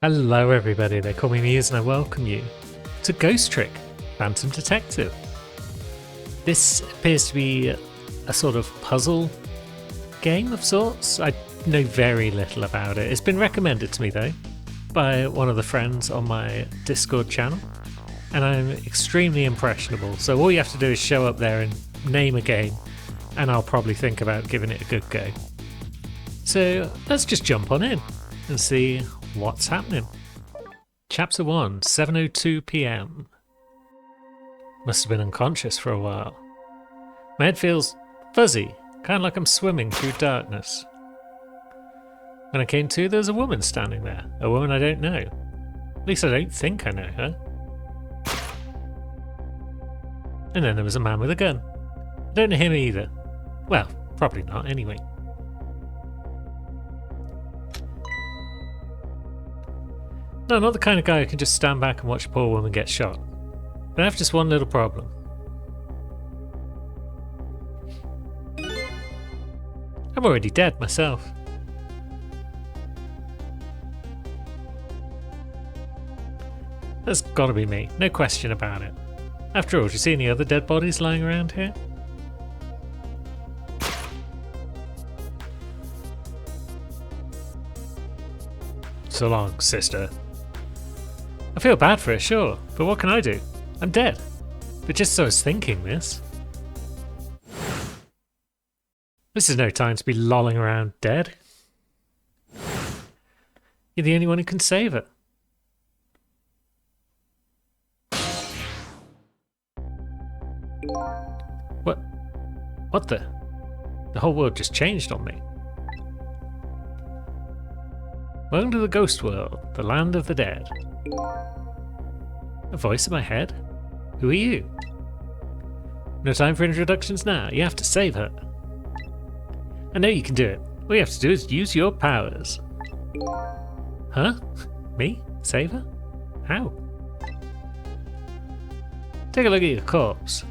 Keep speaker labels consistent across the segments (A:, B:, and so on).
A: Hello everybody, they call me Muse and I welcome you to Ghost Trick, Phantom Detective. This appears to be a sort of puzzle game of sorts. I know very little about it. It's been recommended to me though by one of the friends on my Discord channel, and I'm extremely impressionable, so all you have to do is show up there and name a game and I'll probably think about giving it a good go. So let's just jump on in and see what's happening. Chapter 1, 7:02 PM. Must have been unconscious for a while. My head feels fuzzy, kind of like I'm swimming through darkness. When I came to, there was a woman standing there. A woman I don't know. At least I don't think I know her. And then there was a man with a gun. I don't know him either. Well, probably not anyway. No, I'm not the kind of guy who can just stand back and watch a poor woman get shot. But I have just one little problem. I'm already dead myself. That's gotta be me, no question about it. After all, do you see any other dead bodies lying around here? So long, sister. I feel bad for her, sure, but what can I do? I'm dead. But just so I was thinking this. This is no time to be lolling around dead. You're the only one who can save her. What the? The whole world just changed on me. Welcome to the ghost world, the land of the dead. A voice in my head? Who are you? No time for introductions now, you have to save her. I know you can do it. All you have to do is use your powers. Huh? Me? Save her? How? Take a look at your corpse.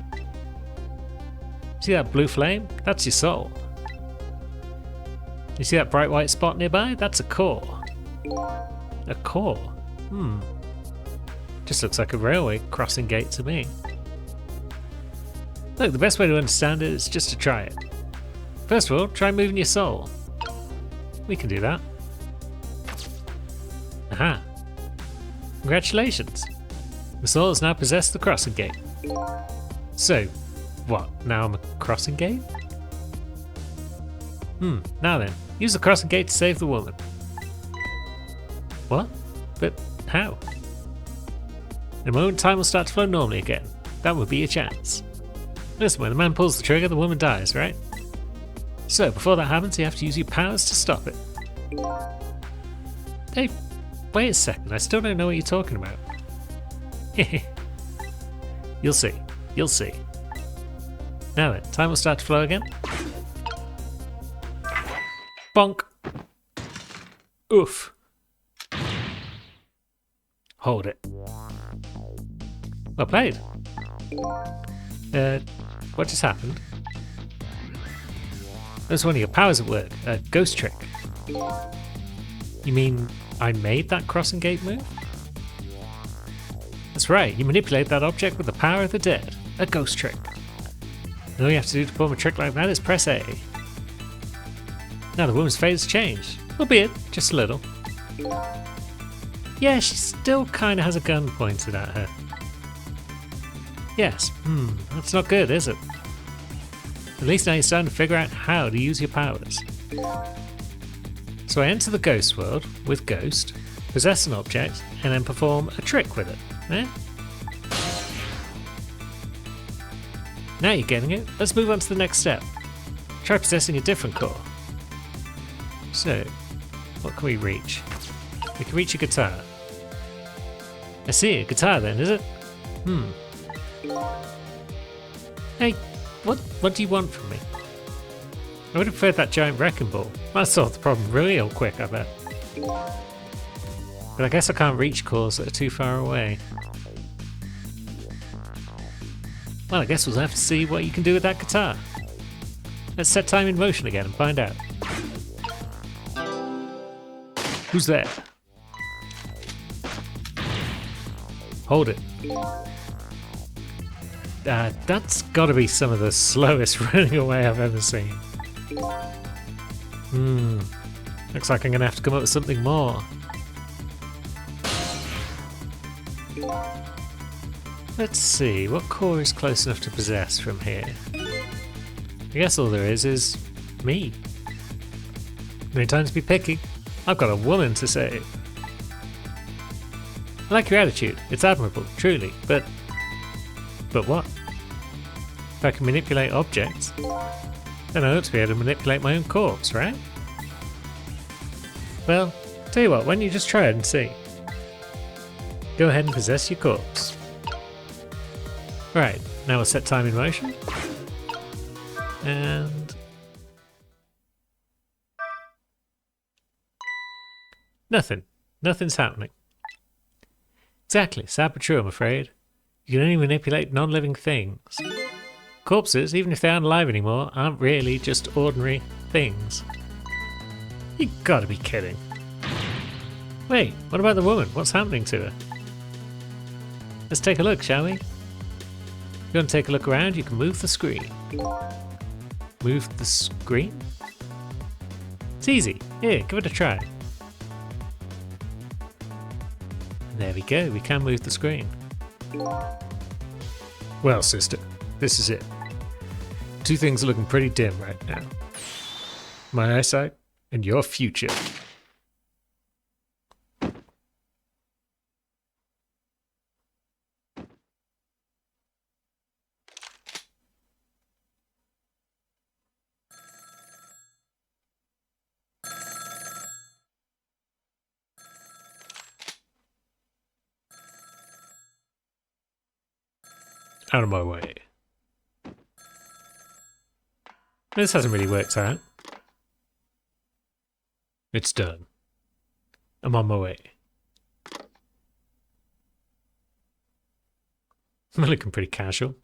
A: See that blue flame? That's your soul. You see that bright white spot nearby? That's a core. A core? Just looks like a railway crossing gate to me. Look, the best way to understand it is just to try it. First of all, try moving your soul. We can do that. Aha. Congratulations. The soul has now possessed the crossing gate. So, what? Now I'm a crossing gate? Now then, use the crossing gate to save the woman. What? But how? In a moment, time will start to flow normally again. That would be your chance. Listen, when the man pulls the trigger, the woman dies, right? So, before that happens, you have to use your powers to stop it. Hey, wait a second, I still don't know what you're talking about. You'll see. You'll see. Now then, time will start to flow again. Bonk. Oof. Hold it. Well played. What just happened? That's one of your powers at work. A ghost trick. You mean I made that crossing gate move? That's right, you manipulate that object with the power of the dead. A ghost trick. And all you have to do to perform a trick like that is press A. Now the woman's fate has changed. Albeit, just a little. Yeah, she still kinda has a gun pointed at her. Yes, that's not good, is it? At least now you're starting to figure out how to use your powers. So I enter the ghost world with Ghost, possess an object, and then perform a trick with it. Eh? Now you're getting it, let's move on to the next step. Try possessing a different core. So, what can we reach? We can reach a guitar. I see, a guitar then, is it? Hey, what do you want from me? I would have preferred that giant wrecking ball. Might solve the problem real quick, I bet. But I guess I can't reach cores that are too far away. Well, I guess we'll have to see what you can do with that guitar. Let's set time in motion again and find out. Who's there? Hold it. That's gotta be some of the slowest running away I've ever seen. Looks like I'm gonna have to come up with something more. Let's see, what core is close enough to possess from here? I guess all there is me. No time to be picky. I've got a woman to save. I like your attitude. It's admirable, truly. But what? If I can manipulate objects, then I ought to be able to manipulate my own corpse, right? Well, tell you what, why don't you just try it and see? Go ahead and possess your corpse. Right, now we'll set time in motion. And... Nothing's happening. Exactly, sad but true, I'm afraid. You can only manipulate non-living things. Corpses, even if they aren't alive anymore, aren't really just ordinary things. You gotta be kidding. Wait, what about the woman? What's happening to her? Let's take a look, shall we? If you want to take a look around, you can move the screen. Move the screen? It's easy. Here, give it a try. There we go, we can move the screen. Well, sister, this is it. Two things are looking pretty dim right now. My eyesight and your future. Out of my way. This hasn't really worked out. It's done. I'm on my way. I'm looking pretty casual.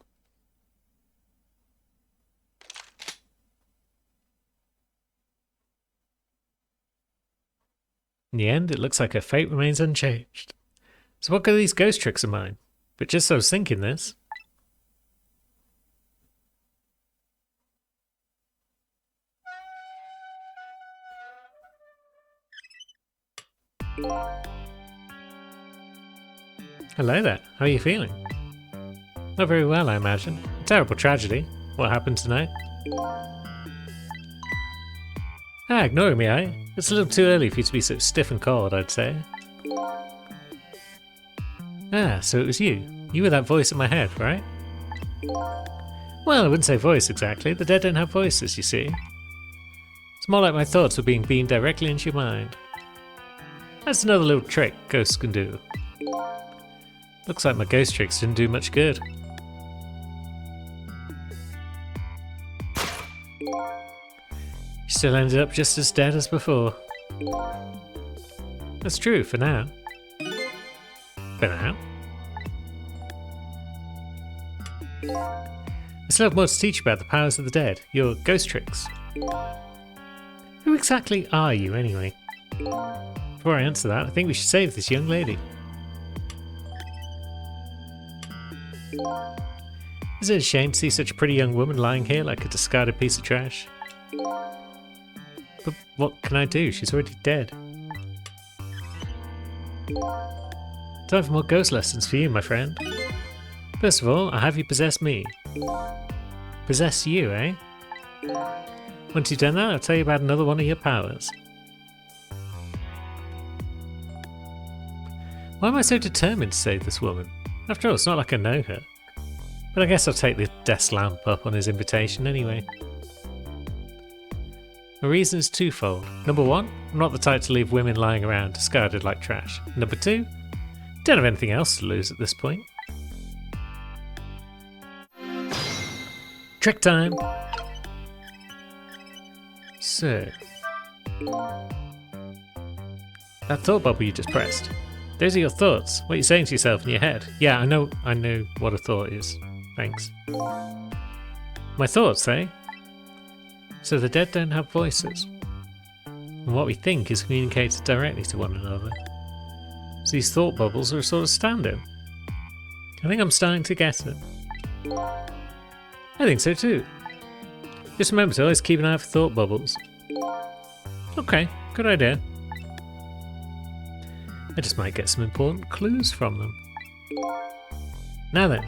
A: In the end, it looks like her fate remains unchanged. So what good are these ghost tricks of mine? But just so I was thinking this. Hello there, how are you feeling? Not very well, I imagine. A terrible tragedy. What happened tonight? Ignoring me, eh? It's a little too early for you to be so stiff and cold, I'd say. So it was you. You were that voice in my head, right? Well, I wouldn't say voice exactly. The dead don't have voices, you see. It's more like my thoughts were being beamed directly into your mind. That's another little trick ghosts can do. Looks like my ghost tricks didn't do much good. You still ended up just as dead as before. That's true, for now. For now? I still have more to teach you about the powers of the dead, your ghost tricks. Who exactly are you, anyway? Before I answer that, I think we should save this young lady. Is it a shame to see such a pretty young woman lying here like a discarded piece of trash? But what can I do? She's already dead. Time for more ghost lessons for you, my friend. First of all, I'll have you possess me. Possess you, eh? Once you've done that, I'll tell you about another one of your powers. Why am I so determined to save this woman? After all, it's not like I know her. But I guess I'll take the desk lamp up on his invitation anyway. The reason is twofold. Number one, I'm not the type to leave women lying around discarded like trash. Number two, don't have anything else to lose at this point. Trick time! So... that thought bubble you just pressed. Those are your thoughts. What you're saying to yourself in your head. Yeah, I know what a thought is. Thanks. My thoughts, eh? So the dead don't have voices. And what we think is communicated directly to one another. So these thought bubbles are a sort of stand-in. I think I'm starting to get it. I think so too. Just remember to always keep an eye out for thought bubbles. Okay, good idea. I just might get some important clues from them. Now then,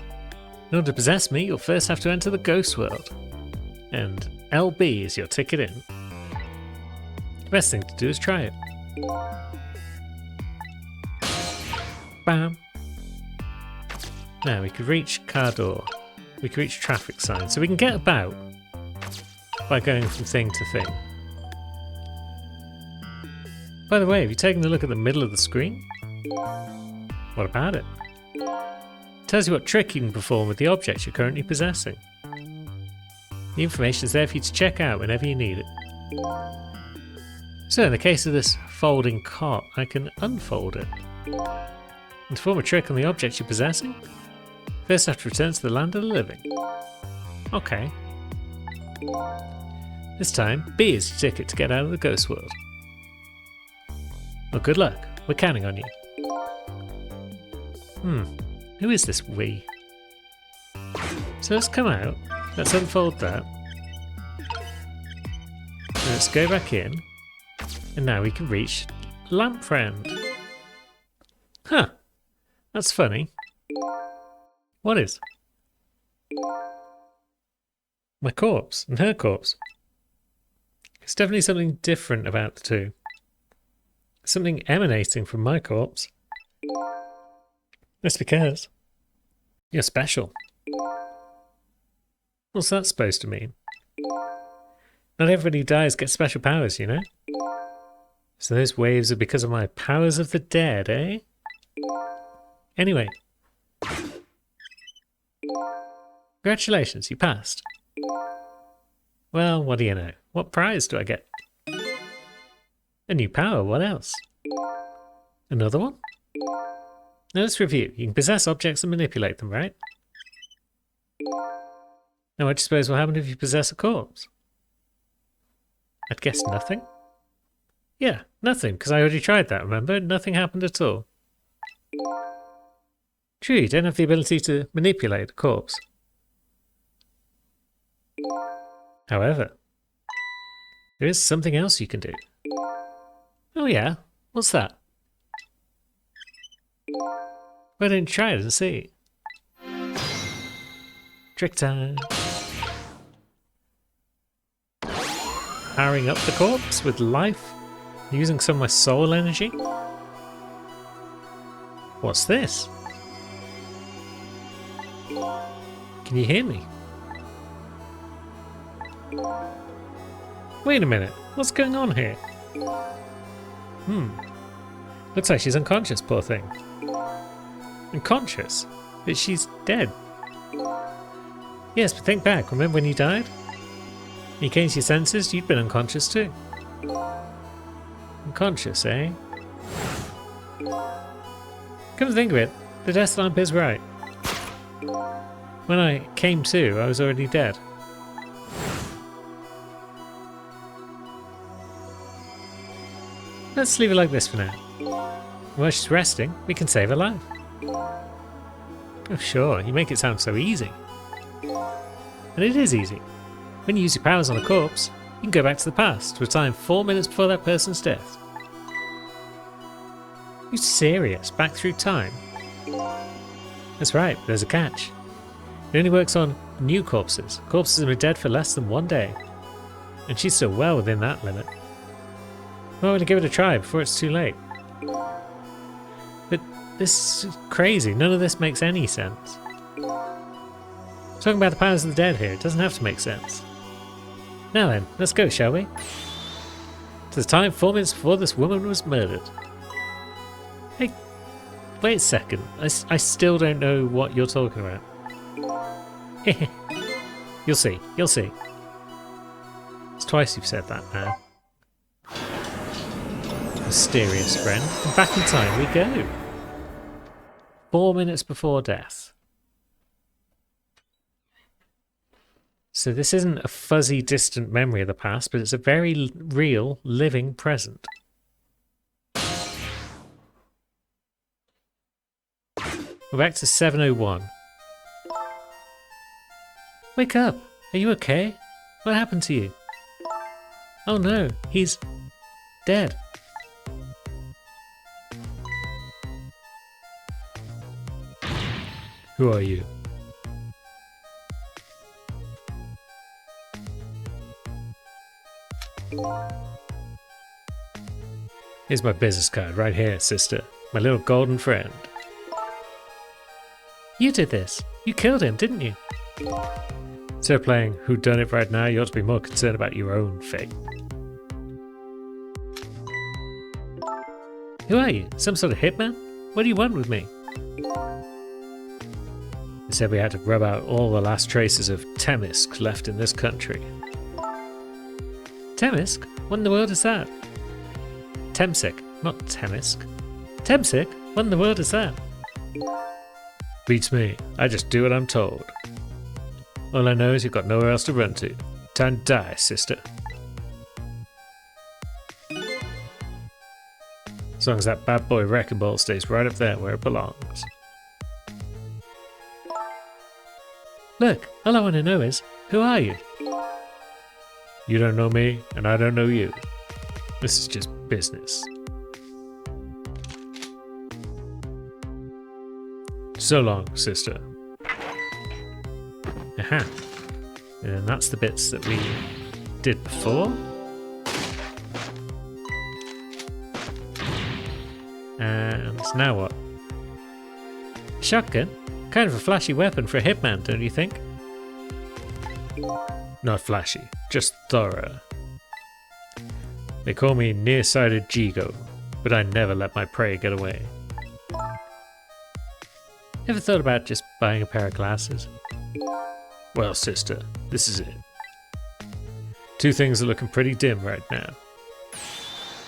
A: in order to possess me, you'll first have to enter the ghost world. And LB is your ticket in. The best thing to do is try it. Bam! Now we could reach car door. We could reach traffic signs. So we can get about by going from thing to thing. By the way, have you taken a look at the middle of the screen? What about it? It tells you what trick you can perform with the object you're currently possessing. The information is there for you to check out whenever you need it. So in the case of this folding cot, I can unfold it. And to perform a trick on the object you're possessing, first I have to return to the land of the living. Okay. This time, B is your ticket to get out of the ghost world. Well, good luck. We're counting on you. Who is this we? So let's come out. Let's unfold that. And let's go back in. And now we can reach Lamp Friend. Huh. That's funny. What is? My corpse and her corpse. There's definitely something different about the two. Something emanating from my corpse. That's because you're special. What's that supposed to mean? Not everybody who dies gets special powers, you know? So those waves are because of my powers of the dead, eh? Anyway. Congratulations, you passed. Well, what do you know? What prize do I get? A new power, what else? Another one? Now let's review. You can possess objects and manipulate them, right? Now what do you suppose will happen if you possess a corpse? I'd guess nothing? Yeah, nothing, because I already tried that, remember? Nothing happened at all. True, you don't have the ability to manipulate a corpse. However, there is something else you can do. Oh yeah? What's that? Why don't you try it and see? Trick time! Powering up the corpse with life, using some of my soul energy. What's this? Can you hear me? Wait a minute, what's going on here? Looks like she's unconscious, poor thing. Unconscious? But she's dead. Yes, but think back, remember when you died? When you came to your senses, you'd been unconscious too. Unconscious, eh? Come to think of it, the death lamp is right. When I came to, I was already dead. Let's leave it like this for now. While she's resting, we can save her life. Oh sure, you make it sound so easy. And it is easy. When you use your powers on a corpse, you can go back to the past to a time 4 minutes before that person's death. You serious? Back through time? That's right, but there's a catch. It only works on new corpses. Corpses have been dead for less than 1 day. And she's still well within that limit. I want to give it a try before it's too late. But this is crazy. None of this makes any sense. Talking about the powers of the dead here, it doesn't have to make sense. Now then, let's go, shall we? To the time 4 minutes before this woman was murdered. Hey, wait a second. I still don't know what you're talking about. You'll see, you'll see. It's twice you've said that now. Mysterious friend. And back in time we go. 4 minutes before death. So this isn't a fuzzy, distant memory of the past, but it's a very real, living present. We're back to 7:01. Wake up! Are you okay? What happened to you? Oh no, he's dead. Who are you? Here's my business card right here, sister. My little golden friend. You did this. You killed him, didn't you? Instead of playing whodunit right now, you ought to be more concerned about your own fate. Who are you? Some sort of hitman? What do you want with me? They said we had to rub out all the last traces of Temisk left in this country. Temisk? What in the world is that? Temsic, not Temisk. Temsic? What in the world is that? Beats me. I just do what I'm told. All I know is you've got nowhere else to run to. Time to die, sister. As long as that bad boy wrecking ball stays right up there where it belongs. Look, all I want to know is, who are you? You don't know me, and I don't know you. This is just business. So long, sister. Aha. And that's the bits that we did before. And now what? Shotgun? Kind of a flashy weapon for a hitman, don't you think? Not flashy, just thorough. They call me nearsighted Jigo, but I never let my prey get away. Ever thought about just buying a pair of glasses? Well, sister, this is it. Two things are looking pretty dim right now.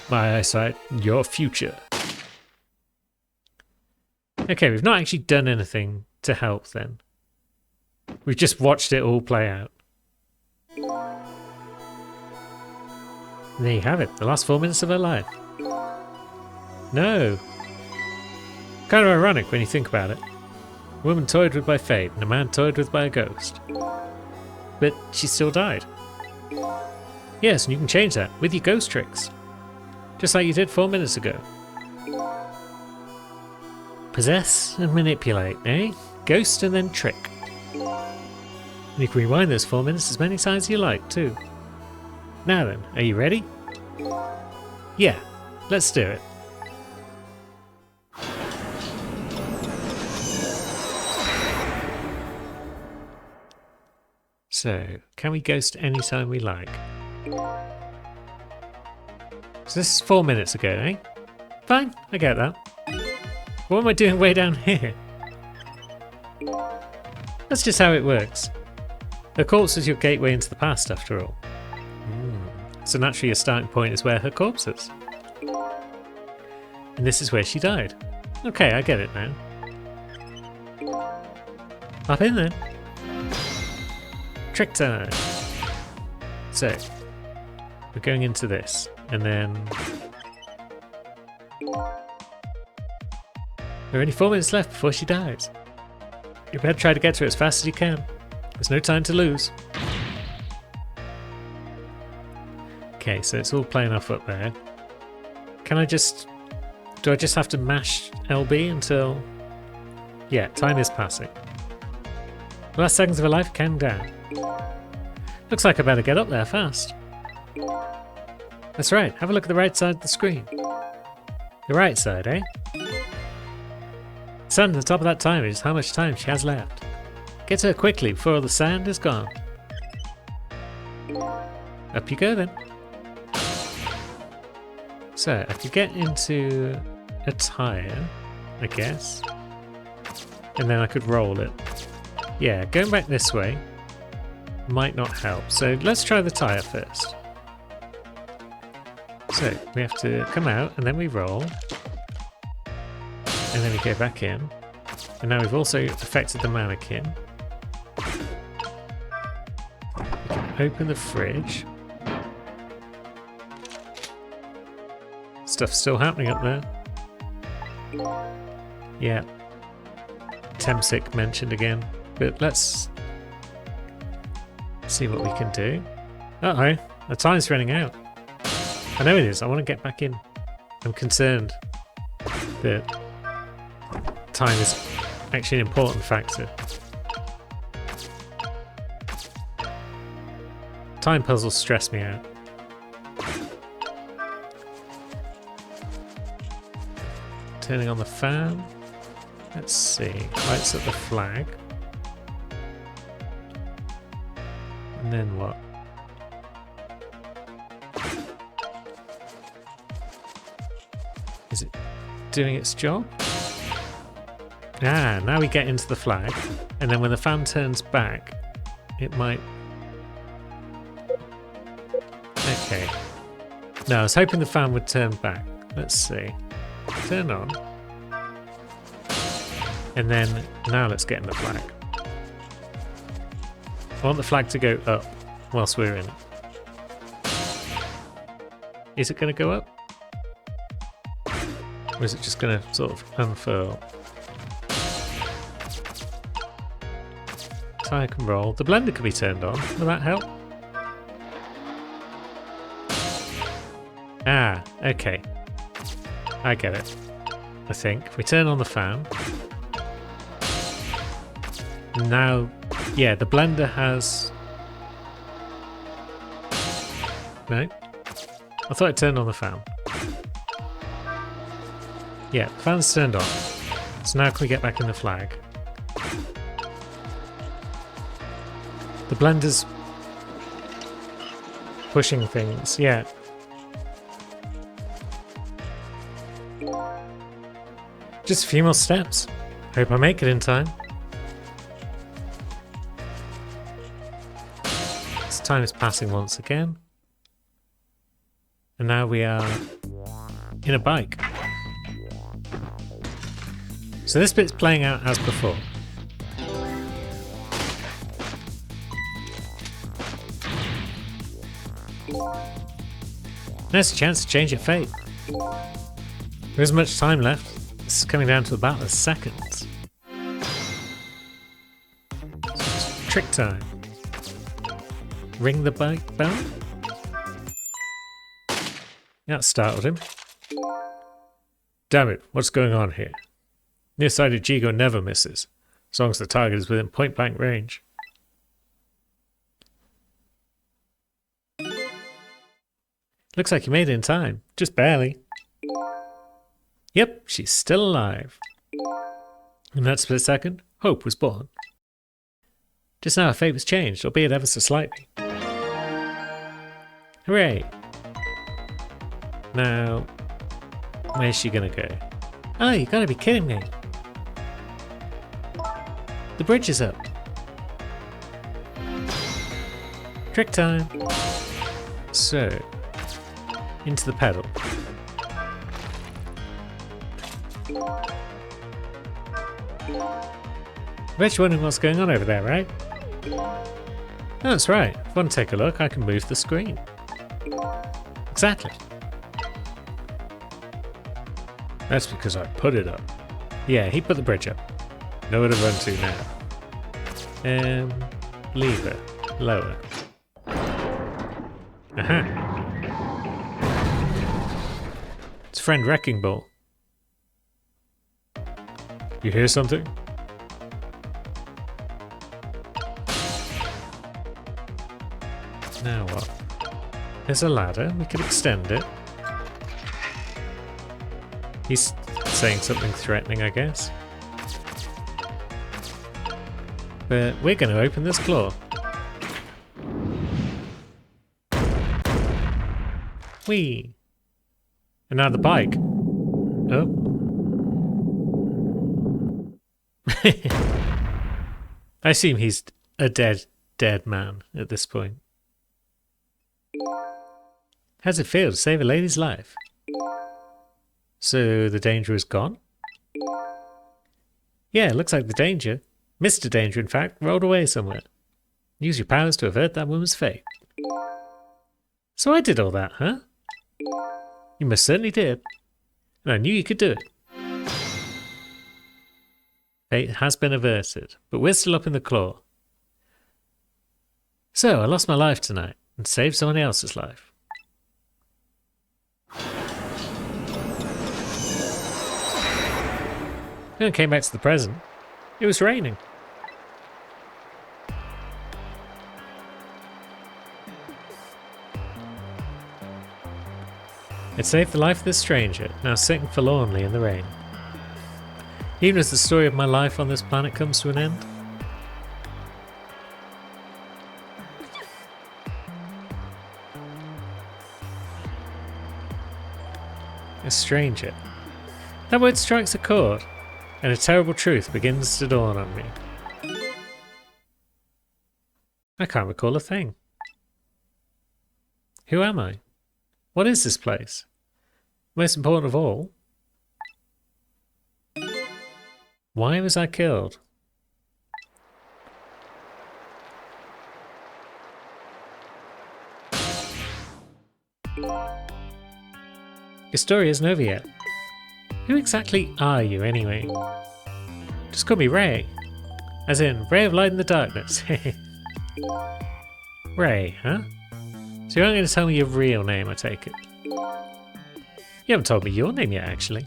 A: My eyesight and your future. Okay, we've not actually done anything to help then. We've just watched it all play out. And there you have it, the last 4 minutes of her life. No. Kind of ironic when you think about it. A woman toyed with by fate and a man toyed with by a ghost. But she still died. Yes, and you can change that with your ghost tricks. Just like you did 4 minutes ago. Possess and manipulate, eh? Ghost and then trick. And you can rewind those 4 minutes as many times as you like, too. Now then, are you ready? Yeah, let's do it. So, can we ghost anytime we like? So this is 4 minutes ago, eh? Fine, I get that. What am I doing way down here? That's just how it works. Her corpse is your gateway into the past, after all. So naturally your starting point is where her corpse is. And this is where she died. Okay, I get it now. Hop in then. Trick time. So, we're going into this, and then... There are only 4 minutes left before she dies. You better try to get to her as fast as you can. There's no time to lose. Okay, so it's all playing off up there. Can I just... Do I just have to mash LB until... Yeah, time is passing. The last seconds of her life counting down. Looks like I better get up there fast. That's right, have a look at the right side of the screen. The right side, eh? Sun at the top of that timer is how much time she has left. Get to her quickly before all the sand is gone. Up you go then. So, I could get into a tyre, I guess. And then I could roll it. Yeah, going back this way might not help. So let's try the tyre first. So, we have to come out and then we roll. And then we go back in. And now we've also affected the mannequin. We can open the fridge. Stuff's still happening up there. Yeah. Temsic mentioned again, but let's see what we can do. Uh-oh, the time's running out. I know it is, I want to get back in. I'm concerned that time is actually an important factor. Time puzzles stress me out. Turning on the fan. Let's see. Lights up the flag. And then what? Is it doing its job? Ah, now we get into the flag. And then when the fan turns back, it might... Okay. No, I was hoping the fan would turn back. Let's see. Turn on. And then, now let's get in the flag. I want the flag to go up whilst we're in it. Is it going to go up? Or is it just going to sort of unfurl? Tyre can roll. The blender could be turned on. Will that help? Ah, okay. I get it. I think. If we turn on the fan. Now, yeah, the blender has... No? I thought it turned on the fan. Yeah, the fan's turned on. So now can we get back in the flag? The blender's pushing things, yeah. Just a few more steps. Hope I make it in time. This time is passing once again. And now we are in a bike. So this bit's playing out as before. There's a chance to change your fate. There isn't much time left. This is coming down to about a second. So it's trick time. Ring the bike bell? That startled him. Damn it, what's going on here? Nearsighted Jigo never misses, as long as the target is within point-blank range. Looks like you made it in time. Just barely. Yep, she's still alive. In that split second, hope was born. Just now her fate was changed, albeit ever so slightly. Hooray! Now, where's she gonna go? Oh, you gotta be kidding me. The bridge is up. Trick time. So, into the pedal. I bet you're wondering what's going on over there, right? Oh, that's right. If I want to take a look, I can move the screen. Exactly. That's because I put it up. Yeah, he put the bridge up. Nowhere to run to now. Lever. Lower. Aha. It's friend Wrecking Ball. You hear something? Now what? There's a ladder. We could extend it. He's saying something threatening, I guess. But we're going to open this claw. Whee! And now the bike. Oh. I assume he's a dead man at this point. How's it feel to save a lady's life? So the danger is gone? Yeah, it looks like the danger, Mr. Danger in fact, rolled away somewhere. Use your powers to avert that woman's fate. So I did all that, huh? You most certainly did. And I knew you could do it. Fate has been averted, but we're still up in the claw. So, I lost my life tonight and saved someone else's life. Then I came back to the present. It was raining. It saved the life of this stranger, now sitting forlornly in the rain. Even as the story of my life on this planet comes to an end. A stranger. That word strikes a chord, and a terrible truth begins to dawn on me. I can't recall a thing. Who am I? What is this place? Most important of all, why was I killed? Your story isn't over yet. Who exactly are you anyway? Just call me Ray. As in, ray of light in the darkness. Ray, huh? So you're not going to tell me your real name, I take it? You haven't told me your name yet, actually.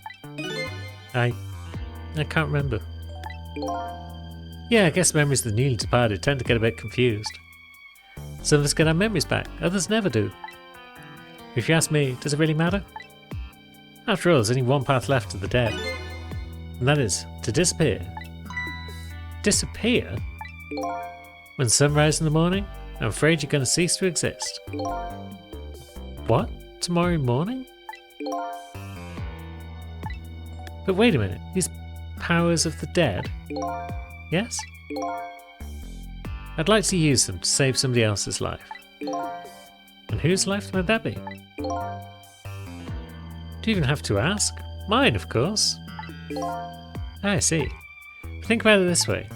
A: I can't remember. Yeah, I guess memories of the newly departed tend to get a bit confused. Some of us get our memories back, others never do. If you ask me, does it really matter? After all, there's only one path left to the dead. And that is to disappear. Disappear? When sunrise in the morning, I'm afraid you're going to cease to exist. What? Tomorrow morning? But wait a minute, these powers of the dead? Yes? I'd like to use them to save somebody else's life. And whose life might that be? Do you even have to ask? Mine, of course. I see. But think about it this way.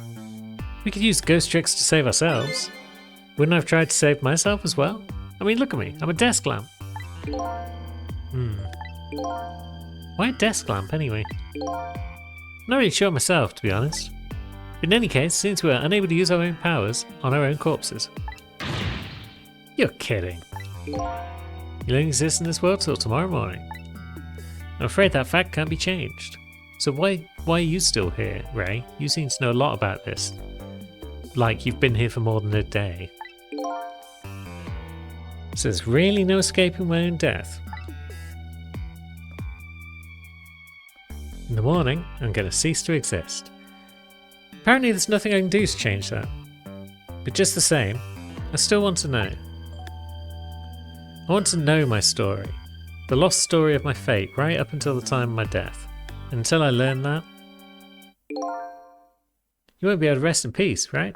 A: We could use ghost tricks to save ourselves. Wouldn't I have tried to save myself as well? I mean, look at me. I'm a desk lamp. Why a desk lamp, anyway? Not really sure myself, to be honest. In any case, since we're unable to use our own powers on our own corpses. You're kidding. You don't exist in this world till tomorrow morning. I'm afraid that fact can't be changed. So why are you still here, Ray? You seem to know a lot about this. Like you've been here for more than a day. So there's really no escaping my own death. In the morning, I'm going to cease to exist. Apparently there's nothing I can do to change that. But just the same, I still want to know. I want to know my story. The lost story of my fate right up until the time of my death. And until I learn that, you won't be able to rest in peace, right?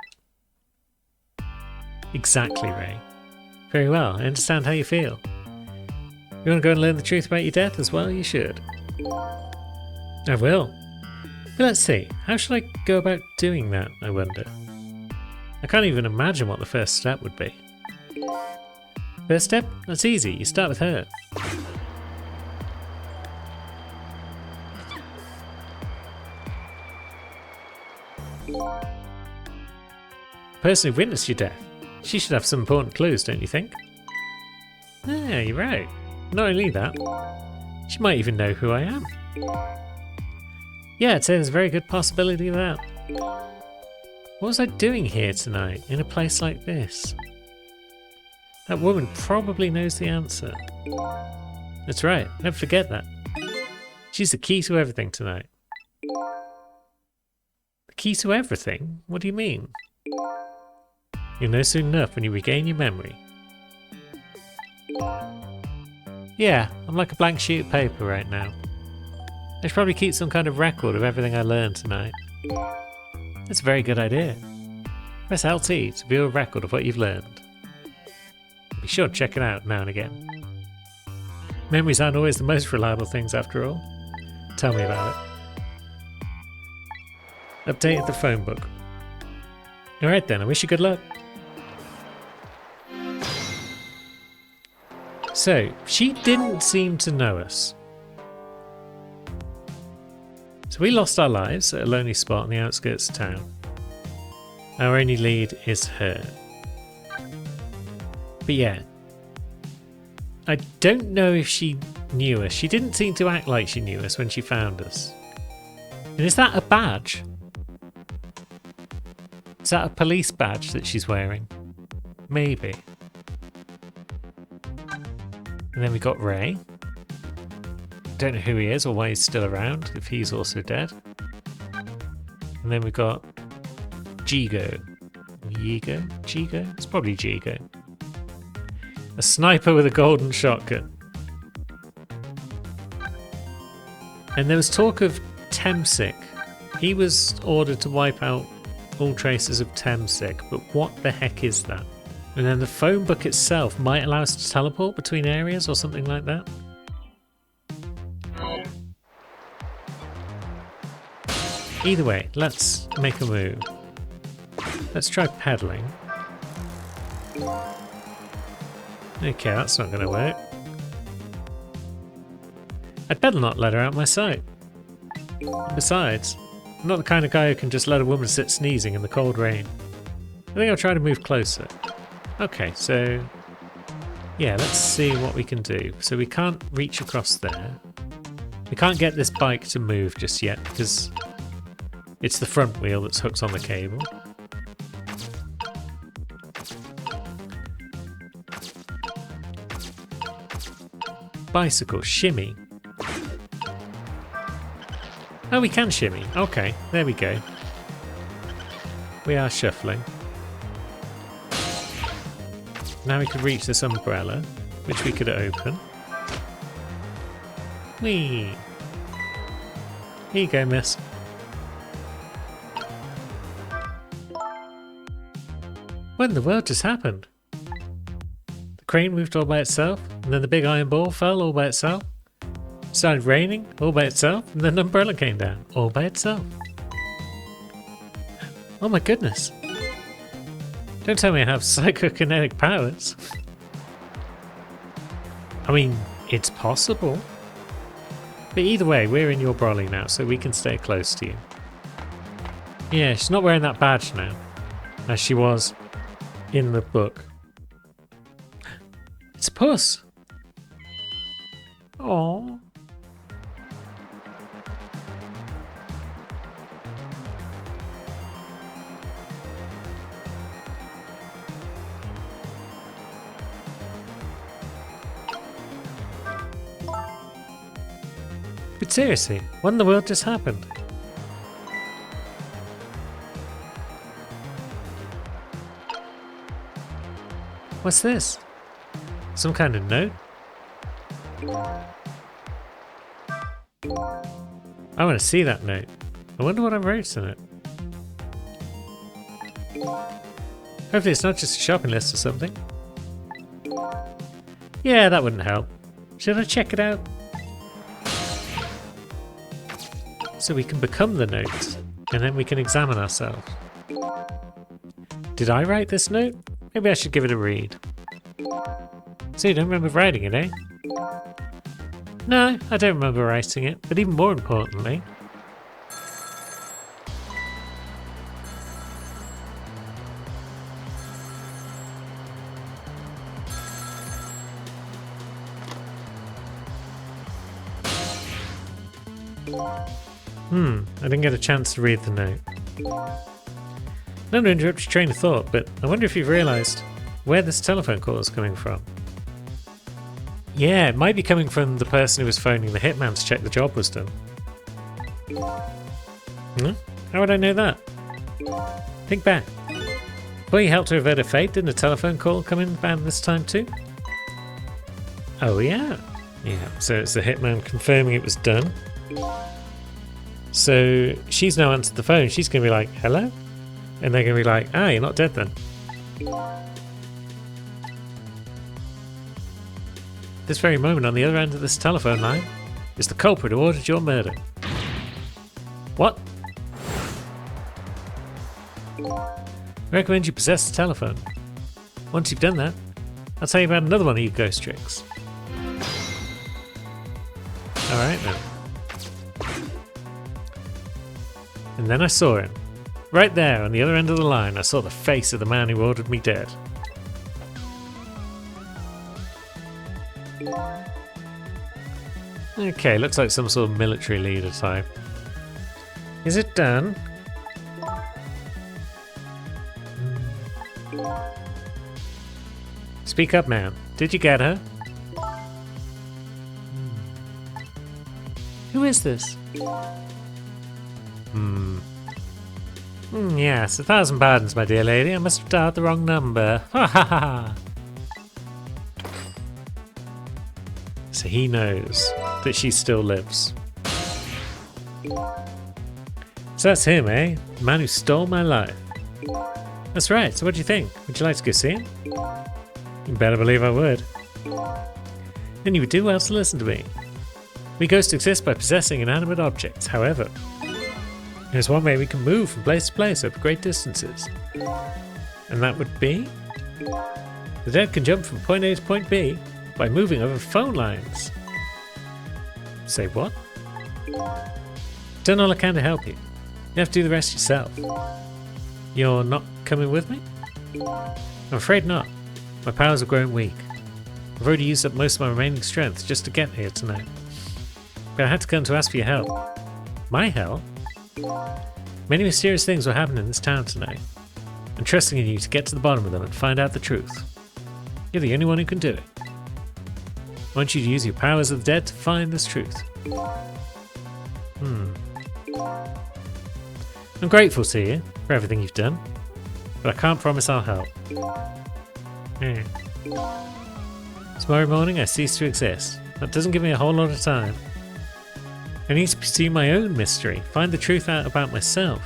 A: Exactly, Ray. Very well, I understand how you feel. You want to go and learn the truth about your death as well? You should. I will. But let's see, how should I go about doing that, I wonder? I can't even imagine what the first step would be. First step? That's easy, you start with her. The person who witnessed your death. She should have some important clues, don't you think? Yeah, you're right. Not only that, she might even know who I am. Yeah, I'd say there's a very good possibility of that. What was I doing here tonight, in a place like this? That woman probably knows the answer. That's right, don't forget that. She's the key to everything tonight. The key to everything? What do you mean? You'll know soon enough when you regain your memory. Yeah, I'm like a blank sheet of paper right now. I should probably keep some kind of record of everything I learned tonight. That's a very good idea. Press LT to view a record of what you've learned. Be sure to check it out now and again. Memories aren't always the most reliable things after all. Tell me about it. Updated the phone book. Alright then, I wish you good luck. So, she didn't seem to know us. So So we lost our lives at a lonely spot on the outskirts of town. Our only lead is her. But yeah, I don't know if she knew us. She didn't seem to act like she knew us when she found us. And is that a badge? Is that a police badge that she's wearing? Maybe. And then we got Ray. Don't know who he is or why he's still around, if he's also dead. And then we got Jigo. Jigo? It's probably Jigo. A sniper with a golden shotgun. And there was talk of Temsic. He was ordered to wipe out all traces of Temsic, but what the heck is that? And then the phone book itself might allow us to teleport between areas or something like that. Either way, let's make a move. Let's try pedaling. Okay, that's not going to work. I'd better not let her out my sight. Besides, I'm not the kind of guy who can just let a woman sit sneezing in the cold rain. I think I'll try to move closer. Okay, so yeah, let's see what we can do. So we can't reach across there. We can't get this bike to move just yet because it's the front wheel that's hooked on the cable. Bicycle, shimmy. Oh, we can shimmy. Okay, there we go. We are shuffling. Now we can reach this umbrella, which we could open. Whee! Here you go, miss. What in the world just happened? The crane moved all by itself, and then the big iron ball fell all by itself. It started raining all by itself, and then the umbrella came down all by itself. Oh my goodness. Don't tell me I have psychokinetic powers. I mean, it's possible. But either way, we're in your brolly now, so we can stay close to you. Yeah, she's not wearing that badge now, as she was in the book. It's a puss. Aww. But seriously, what in the world just happened? What's this? Some kind of note? I want to see that note. I wonder what I wrote in it. Hopefully it's not just a shopping list or something. Yeah, that wouldn't help. Should I check it out? So we can become the note, and then we can examine ourselves. Did I write this note? Maybe I should give it a read. So you don't remember writing it, eh? No, I don't remember writing it, but even more importantly... I didn't get a chance to read the note. Not to interrupt your train of thought, but I wonder if you've realised where this telephone call is coming from. Yeah, it might be coming from the person who was phoning the hitman to check the job was done. How would I know that? Think back. Before you helped to avert a fate, didn't a telephone call come in band this time too? Oh yeah. Yeah, so it's the hitman confirming it was done. So she's now answered the phone. She's going to be like, hello? And they're going to be like, ah, you're not dead then. This very moment on the other end of this telephone line is the culprit who ordered your murder. What? I recommend you possess the telephone. Once you've done that, I'll tell you about another one of your ghost tricks. Alright then. And then I saw him. Right there on the other end of the line, I saw the face of the man who ordered me dead. Okay, looks like some sort of military leader type. Is it done? Speak up, man. Did you get her? Who is this? Yes, 1,000 pardons, my dear lady. I must have dialed the wrong number. Ha ha ha! So he knows that she still lives. So that's him, eh? The man who stole my life. That's right. So what do you think? Would you like to go see him? You better believe I would. Then you would do well to listen to me. We ghosts exist by possessing inanimate objects. However, there's one way we can move from place to place over great distances. And that would be? The dead can jump from point A to point B by moving over phone lines. Say what? Done all I can to help you. You have to do the rest yourself. You're not coming with me? I'm afraid not. My powers have grown weak. I've already used up most of my remaining strength just to get here tonight. But I had to come to ask for your help. My help? Many mysterious things will happen in this town tonight. I'm trusting in you to get to the bottom of them and find out the truth. You're the only one who can do it. I want you to use your powers of the dead to find this truth. I'm grateful to you for everything you've done, but I can't promise I'll help. Tomorrow morning I cease to exist. That doesn't give me a whole lot of time. I need to pursue my own mystery, find the truth out about myself.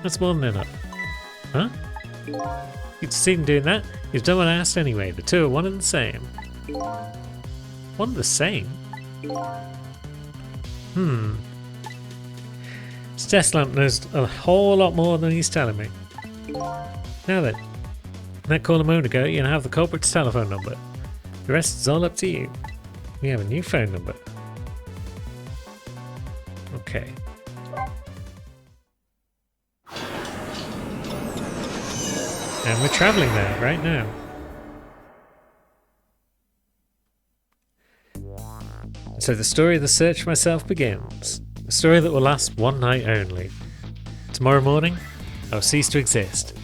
A: That's more than enough. Huh? You succeed in doing that? You've done what I asked anyway. The two are one and the same. One and the same? Steslamp knows a whole lot more than he's telling me. Now then, that call a moment ago, you're gonna have the culprit's telephone number. The rest is all up to you. We have a new phone number. Okay. And we're traveling there right now. So the story of the search for myself begins. A story that will last one night only. Tomorrow morning, I will cease to exist.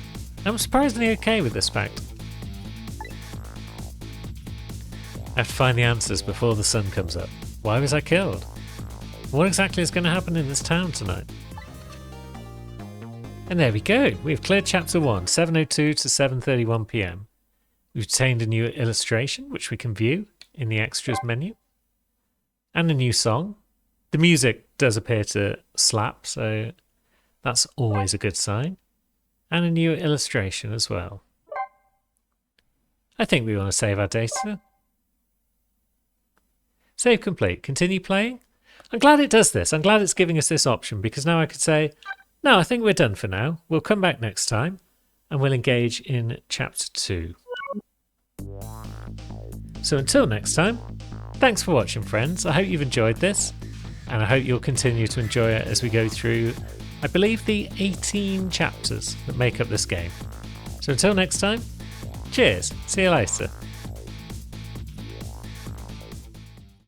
A: I'm surprisingly okay with this fact. I have to find the answers before the sun comes up. Why was I killed? What exactly is going to happen in this town tonight? And there we go. We've cleared chapter 1, 7:02 to 7:31 PM. We've obtained a new illustration, which we can view in the extras menu. And a new song. The music does appear to slap, so that's always a good sign. And a new illustration as well. I think we want to save our data. Save complete. Continue playing. I'm glad it does this. I'm glad it's giving us this option, because now I could say, no, I think we're done for now. We'll come back next time and we'll engage in chapter 2. So until next time, thanks for watching, friends. I hope you've enjoyed this, and I hope you'll continue to enjoy it as we go through, I believe, the 18 chapters that make up this game. So until next time, cheers. See you later.